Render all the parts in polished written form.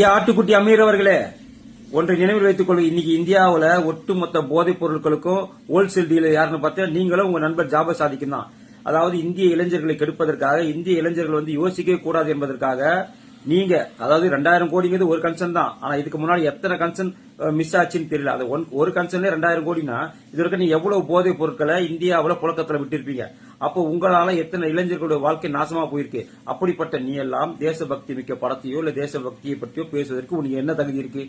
ஆட்டுக்குட்டி அமீர் அவர்களே, ஒன்றை நினைவில் வைத்துக் கொள்ளுங்க. இன்னைக்கு இந்தியாவில் ஒட்டுமொத்த போதைப் பொருட்களுக்கும் ஹோல்சேல் டீலர் யாருன்னு பார்த்தா நீங்களும் உங்க நண்பர் ஜாபர் சாதிக்கும் தான். அதாவது இந்திய இளைஞர்களை கெடுப்பதற்காக, இந்திய இளைஞர்கள் யோசிக்கவே கூடாது என்பதற்காக நீங்க, அதாவது 2000 கோடிங்கிறது ஒரு கன்சர்ன் தான். ஆனா இதுக்கு முன்னாடி எத்தனை கன்சர்ன் மிஸ் ஆச்சுன்னு தெரியல. அது ஒரு கன்சர்ன்ல 2000 கோடினா இதற்கு நீ எவ்வளவு போதைப் பொருட்களை இந்தியாவில் புழக்கத்தில் விட்டிருப்பீங்க. அப்போ உங்களால எத்தனை இளைஞர்களுடைய வாழ்க்கை நாசமா போயிருக்கு. அப்படிப்பட்ட நீ எல்லாம் தேசபக்தி மிக்க படத்தையோ இல்ல தேசபக்தியை பற்றியோ பேசுவதற்கு உனக்கு என்ன தகுதி இருக்கு?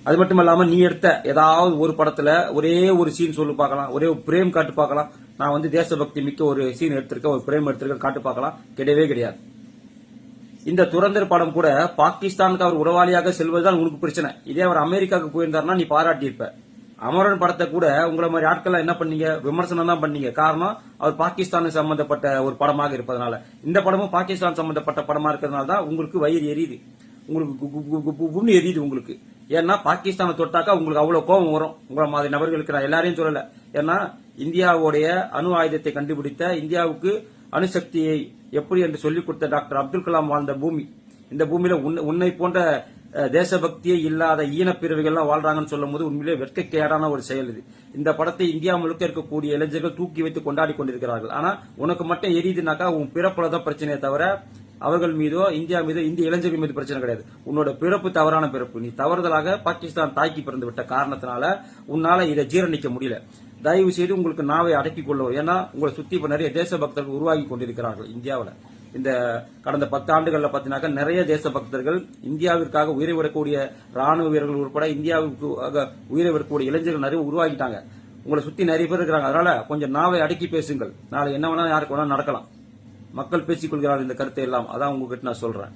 அது மட்டும் இல்லாம நீ எடுத்த ஏதாவது ஒரு படத்துல ஒரே ஒரு சீன் சொல்லு பார்க்கலாம், ஒரே ஒரு பிரேம் காட்டு பார்க்கலாம். நான் தேசபக்தி மிக்க ஒரு சீன் எடுத்திருக்கேன், ஒரு பிரேம் எடுத்திருக்கேன் காட்டு பார்க்கலாம். கிடையவே கிடையாது. இந்த துரந்தர் படம் கூட பாகிஸ்தானுக்கு அவர் உறவாளியாக செல்வதுதான் உனக்கு பிரச்சனை. இதே அவர் அமெரிக்காவுக்கு போயிருந்தாருன்னா நீ பாராட்டியிருப்ப. அமரன் படத்தை கூட உங்களை மாதிரி ஆட்கள் என்ன பண்ணீங்க, விமர்சனம் தான் பண்ணீங்க. காரணம் அவர் பாகிஸ்தான் சம்பந்தப்பட்ட ஒரு படமாக இருப்பதனால. இந்த படமும் பாகிஸ்தான் சம்பந்தப்பட்ட படமா இருக்கிறதுனால தான் உங்களுக்கு வயிறு எரியுது, உங்களுக்கு எரியுது உங்களுக்கு. ஏன்னா பாகிஸ்தானை தொட்டாக்கா உங்களுக்கு அவ்வளவு கோபம் வரும். உங்களை மாதிரி நபர்களுக்கு நான் எல்லாரையும் சொல்லல. ஏன்னா இந்தியாவுடைய அணு ஆயுதத்தை கண்டுபிடித்த, இந்தியாவுக்கு அணுசக்தியை எப்படி என்று சொல்லிக் கொடுத்த டாக்டர் அப்துல் கலாம் வாழ்ந்த பூமி. இந்த பூமியில உன்னை போன்ற தேசபக்தியே இல்லாத ஈனப்பிரிவுகள்லாம் வாழ்றாங்கன்னு சொல்லும் போது உண்மையிலே வெட்கக்கேடான ஒரு செயல் இது. இந்த படத்தை இந்தியா முழுக்க இருக்கக்கூடிய இளைஞர்கள் தூக்கி வைத்து கொண்டாடி கொண்டிருக்கிறார்கள். ஆனா உனக்கு மட்டும் எரியுதுனாக்கா உன் பிறப்புலதான் பிரச்சனையே தவிர அவர்கள் மீதோ இந்தியா மீதோ இந்திய இளைஞர்கள் மீது பிரச்சனை கிடையாது. உன்னோட பிறப்பு தவறான பிறப்பு. நீ தவறுதலாக பாகிஸ்தான் தாக்கி பிறந்து விட்ட காரணத்தினால உன்னால இதை ஜீரணிக்க முடியல. தயவு செய்து உங்களுக்கு நாவை அடக்கிக் கொள்ளும். ஏன்னா உங்களை சுத்தி இப்ப நிறைய தேசபக்தர்கள் உருவாகி கொண்டிருக்கிறார்கள் இந்தியாவில். இந்த கடந்த 10 ஆண்டுகள்ல பாத்தீங்கன்னா நிறைய தேசபக்தர்கள் இந்தியாவிற்காக உயிரை விடக்கூடிய ராணுவ வீரர்கள் உட்பட இந்தியாவுக்கு உயிரை விடக்கூடிய இளைஞர்கள் நிறைய உருவாகிட்டாங்க. உங்களை சுத்தி நிறைய பேர் இருக்கிறாங்க. அதனால கொஞ்சம் நாவை அடக்கி பேசுங்கள். நாளை என்ன வேணா யாருக்கு வேணா நடக்கலாம். மக்கள் பேசிக் கொள்கிறார்கள் இந்த கருத்தை எல்லாம். அதான் உங்ககிட்ட நான் சொல்றேன்.